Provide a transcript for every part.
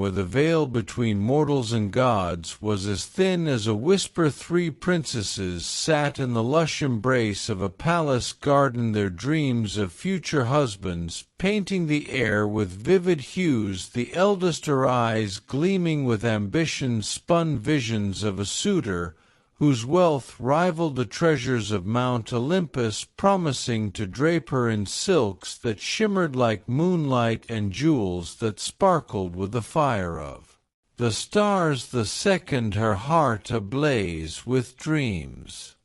where the veil between mortals and gods was as thin as a whisper, 3 princesses sat in the lush embrace of a palace garden, their dreams of future husbands painting the air with vivid hues. The eldest, her eyes gleaming with ambition, spun visions of a suitor whose wealth rivaled the treasures of Mount Olympus, promising to drape her in silks that shimmered like moonlight and jewels that sparkled with the fire of the stars. The second, her heart ablaze with dreams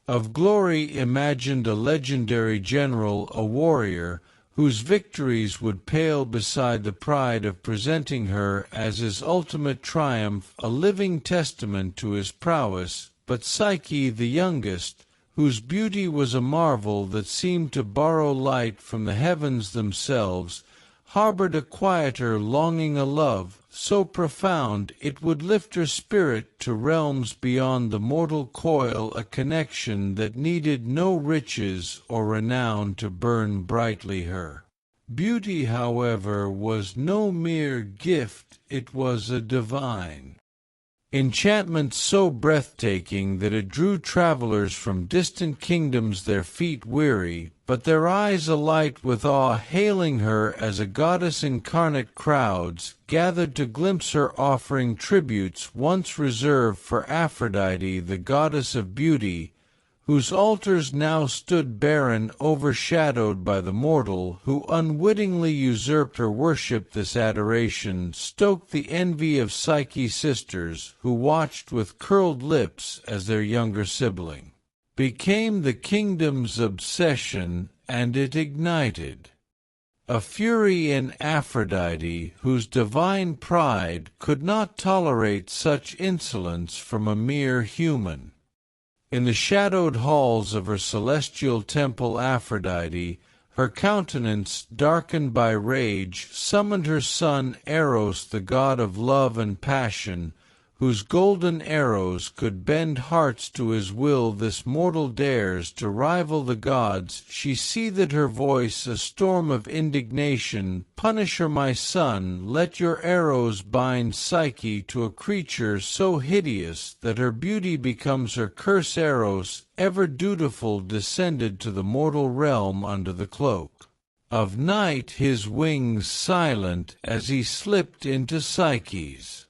of glory, imagined a legendary general, a warrior whose victories would pale beside the pride of presenting her as his ultimate triumph, a living testament to his prowess. But Psyche, the youngest, whose beauty was a marvel that seemed to borrow light from the heavens themselves, harbored a quieter longing, a love so profound it would lift her spirit to realms beyond the mortal coil, a connection that needed no riches or renown to burn brightly. Her beauty, however, was no mere gift, it was a divine enchantment so breathtaking that it drew travelers from distant kingdoms, their feet weary, but their eyes alight with awe, hailing her as a goddess incarnate. Crowds gathered to glimpse her, offering tributes once reserved for Aphrodite, the goddess of beauty, whose altars now stood barren, overshadowed by the mortal who unwittingly usurped her worship. This adoration stoked the envy of Psyche's sisters, who watched with curled lips as their younger sibling became the kingdom's obsession, and it ignited a fury in Aphrodite, whose divine pride could not tolerate such insolence from a mere human. In the shadowed halls of her celestial temple, Aphrodite, her countenance darkened by rage, summoned her son Eros, the god of love and passion, whose golden arrows could bend hearts to his will. This mortal dares to rival the gods. She seethed, her voice a storm of indignation. Punish her, my son, let your arrows bind Psyche to a creature so hideous that her beauty becomes her curse. Eros, ever dutiful, descended to the mortal realm under the cloak of night, his wings silent as he slipped into Psyche's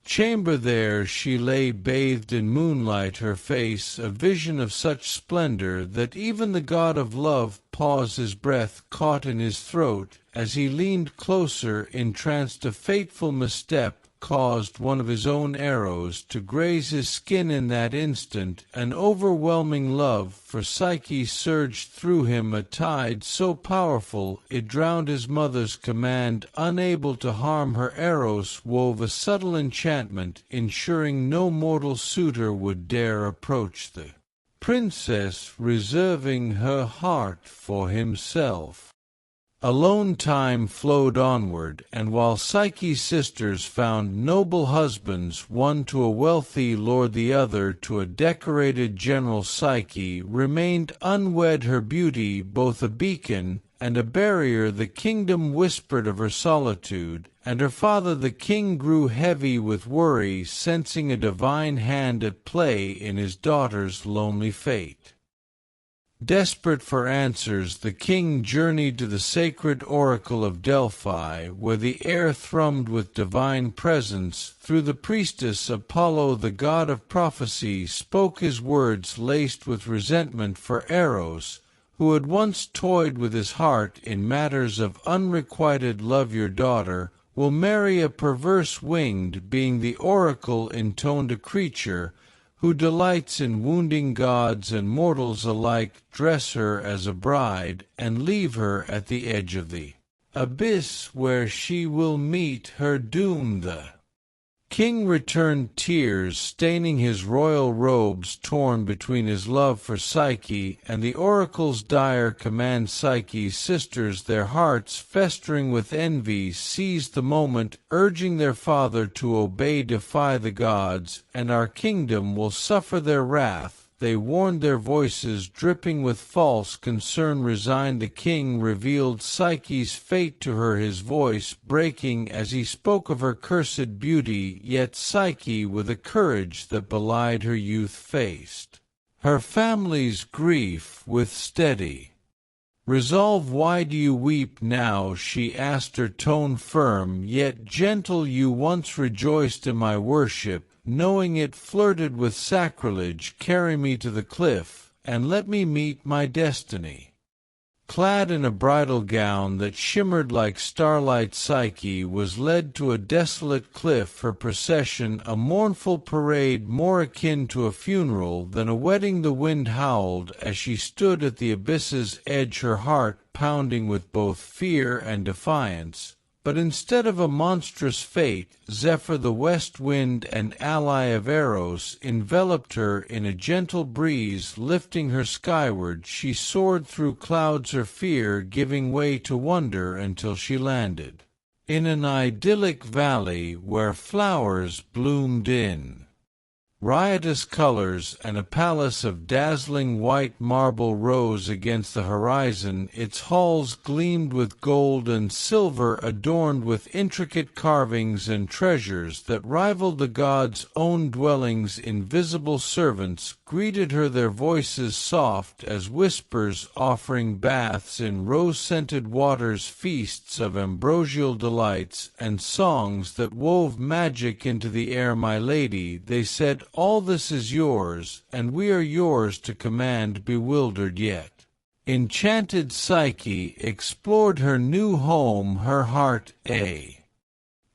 chamber. There she lay, bathed in moonlight, her face a vision of such splendor that even the god of love paused, his breath caught in his throat as he leaned closer, entranced. A fateful misstep caused one of his own arrows to graze his skin. In that instant, an overwhelming love for Psyche surged through him, a tide so powerful it drowned his mother's command. Unable to harm her, Eros wove a subtle enchantment, ensuring no mortal suitor would dare approach the princess, reserving her heart for himself. Alone time flowed onward, and while Psyche's sisters found noble husbands, one to a wealthy lord, the other to a decorated general, Psyche remained unwed, her beauty both a beacon and a barrier. The kingdom whispered of her solitude, and her father the king grew heavy with worry, sensing a divine hand at play in his daughter's lonely fate. Desperate for answers, the king journeyed to the sacred oracle of Delphi, where the air thrummed with divine presence. Through the priestess, Apollo, the god of prophecy, spoke his words laced with resentment for Eros, who had once toyed with his heart in matters of unrequited love. Your daughter will marry a perverse winged being, the oracle intoned, a creature who delights in wounding gods and mortals alike. Dress her as a bride and leave her at the edge of the abyss where she will meet her doom. The king returned, tears staining his royal robes, torn between his love for Psyche and the oracle's dire command. Psyche's sisters, their hearts festering with envy, seized the moment, urging their father to obey. Defy the gods, and our kingdom will suffer their wrath. they warned, their voices dripping with false concern. Resigned, the king revealed Psyche's fate to her, his voice breaking as he spoke of her cursed beauty. Yet Psyche, with a courage that belied her youth, faced her family's grief with steady resolve. "Why do you weep now?" she asked, her tone firm yet gentle. "You once rejoiced in my worship, knowing it flirted with sacrilege. Carry me to the cliff, and let me meet my destiny." Clad in a bridal gown that shimmered like starlight, Psyche was led to a desolate cliff, her procession a mournful parade more akin to a funeral than a wedding. The wind howled as she stood at the abyss's edge, her heart pounding with both fear and defiance. But instead of a monstrous fate, Zephyr, the west wind and ally of Eros, enveloped her in a gentle breeze, lifting her skyward. She soared through clouds, her fear giving way to wonder, until she landed in an idyllic valley where flowers bloomed in riotous colors, and a palace of dazzling white marble rose against the horizon. Its halls gleamed with gold and silver, adorned with intricate carvings and treasures that rivaled the gods' own dwellings. Invisible servants greeted her, their voices soft as whispers, offering baths in rose-scented waters, feasts of ambrosial delights, and songs that wove magic into the air. "My lady," they said, "all this is yours, and we are yours to command." Bewildered yet enchanted, Psyche explored her new home, her heart a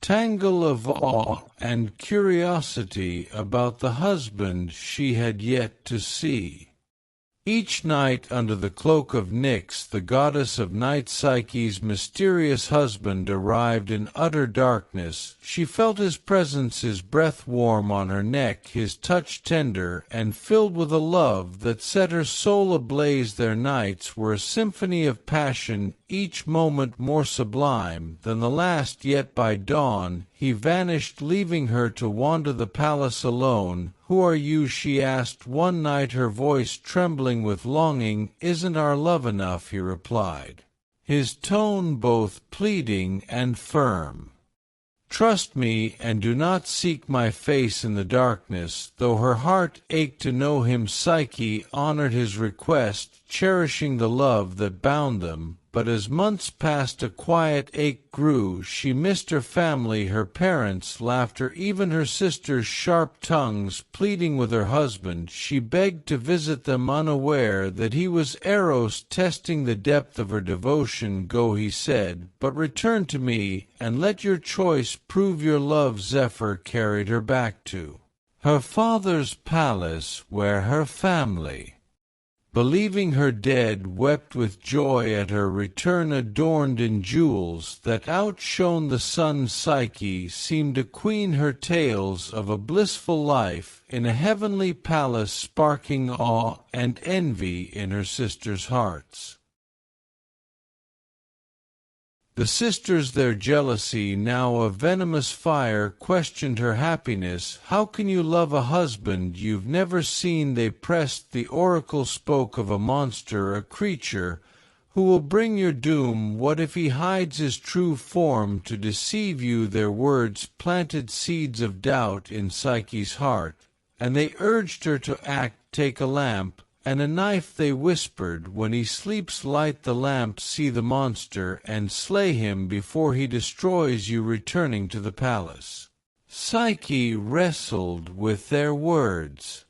tangle of awe and curiosity about the husband she had yet to see. Each night, under the cloak of Nyx, the goddess of night, Psyche's mysterious husband arrived in utter darkness. She felt his presence, his breath warm on her neck, his touch tender and filled with a love that set her soul ablaze. Their nights were a symphony of passion, each moment more sublime than the last. Yet by dawn he vanished, leaving her to wander the palace alone. "Who are you?" she asked one night, her voice trembling with longing. "Isn't our love enough?" he replied, his tone both pleading and firm. "Trust me, and do not seek my face in the darkness." Though her heart ached to know him, Psyche honored his request, cherishing the love that bound them. But as months passed, a quiet ache grew. She missed her family, her parents' laughter, even her sisters' sharp tongues. Pleading with her husband, she begged to visit them, unaware that he was Eros, testing the depth of her devotion. "Go," he said, "but return to me, and let your choice prove your love." Zephyr carried her back to her father's palace, where her family, believing her dead, wept with joy at her return. Adorned in jewels that outshone the sun, Psyche seemed a queen, her tales of a blissful life in a heavenly palace, sparking awe and envy in her sisters' hearts. The sisters, their jealousy now a venomous fire, questioned her happiness. "How can you love a husband you've never seen?" they pressed. The oracle spoke of a monster, a creature who will bring your doom. "What if he hides his true form to deceive you?" Their words planted seeds of doubt in Psyche's heart, and they urged her to act. "Take a lamp and a knife," they whispered. "When he sleeps, light the lamp, see the monster, and slay him before he destroys you." Returning to the palace, Psyche wrestled with their words,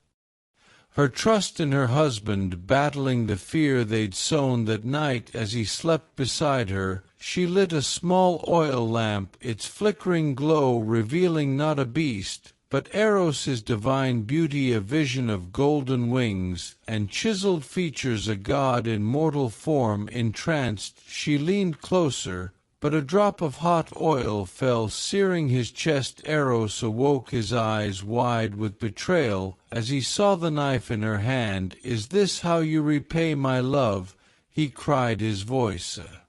her trust in her husband battling the fear they'd sown. That night, as he slept beside her, she lit a small oil lamp, its flickering glow revealing not a beast, but Eros' divine beauty, a vision of golden wings and chiseled features, a god in mortal form. Entranced, she leaned closer, but a drop of hot oil fell, searing his chest. Eros awoke, his eyes wide with betrayal, as he saw the knife in her hand. "Is this how you repay my love?" he cried, his voice a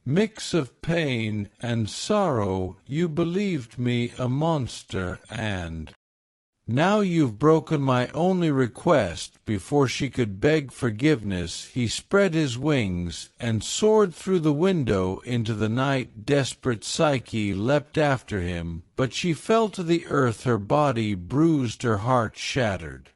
mix of pain and sorrow. "You believed me a monster, and Now you've broken my only request." Before she could beg forgiveness, he spread his wings and soared through the window into the night. Desperate Psyche leapt after him, but she fell to the earth, her body bruised, her heart shattered.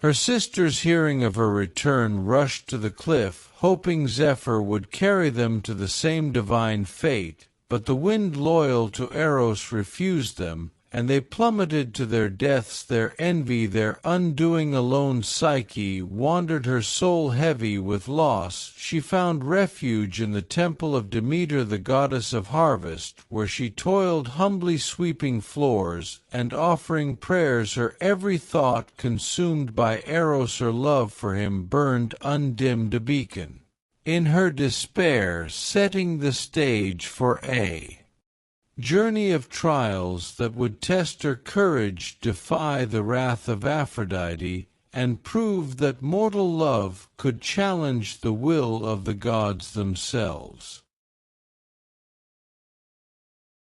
Her sisters, hearing of her return, rushed to the cliff, hoping Zephyr would carry them to the same divine fate, but the wind, loyal to Eros, refused them, and they plummeted to their deaths, their envy, their undoing. Alone Psyche wandered, her soul heavy with loss. She found refuge in the temple of Demeter, the goddess of harvest, where she toiled humbly, sweeping floors and offering prayers. Her every thought consumed by Eros, her love for him burned undimmed, a beacon in her despair, setting the stage for a journey of trials that would test her courage, defy the wrath of Aphrodite, and prove that mortal love could challenge the will of the gods themselves.